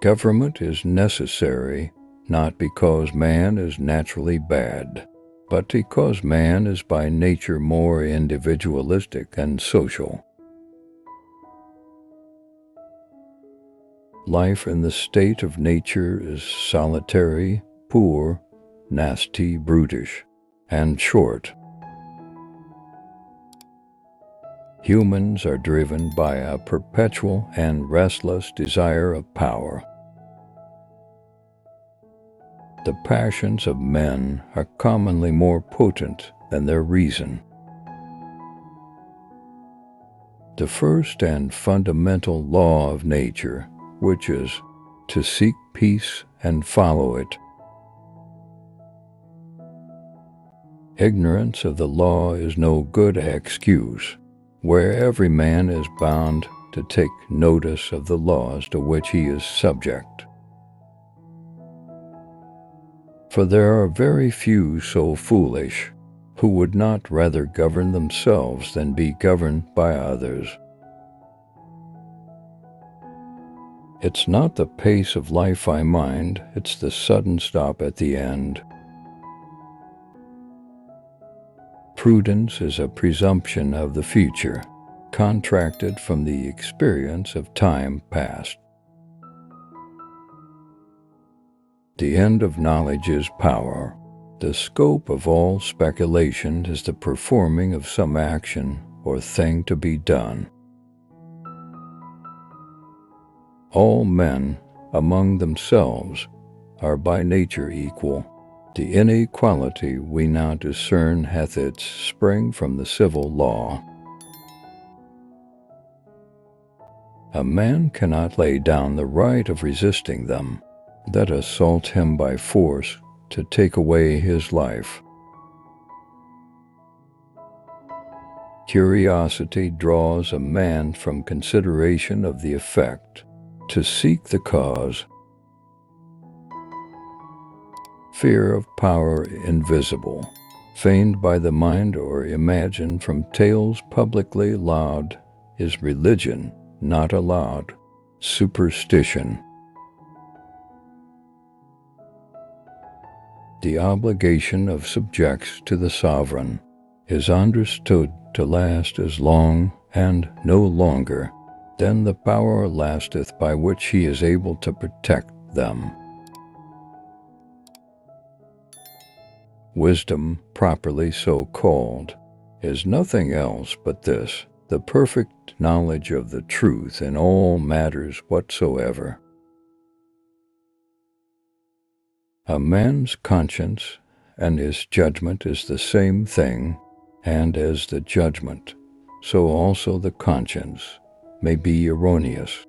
Government is necessary not because man is naturally bad, but because man is by nature more individualistic and social. Life in the state of nature is solitary, poor, nasty, brutish, and short. Humans are driven by a perpetual and restless desire of power. The passions of men are commonly more potent than their reason. The first and fundamental law of nature, which is to seek peace and follow it. Ignorance of the law is no good excuse, where every man is bound to take notice of the laws to which he is subject. For there are very few so foolish who would not rather govern themselves than be governed by others. It's not the pace of life I mind, it's the sudden stop at the end. Prudence is a presumption of the future, contracted from the experience of time past. The end of knowledge is power. The scope of all speculation is the performing of some action or thing to be done. All men among themselves are by nature equal. The inequality we now discern hath its spring from the civil law. A man cannot lay down the right of resisting them that assault him by force to take away his life. Curiosity draws a man from consideration of the effect to seek the cause. Fear of power invisible, feigned by the mind or imagined from tales publicly loud, is religion not allowed, superstition. The obligation of subjects to the sovereign is understood to last as long and no longer than the power lasteth by which he is able to protect them. Wisdom, properly so called, is nothing else but this, the perfect knowledge of the truth in all matters whatsoever. A man's conscience and his judgment is the same thing, and as the judgment, so also the conscience may be erroneous.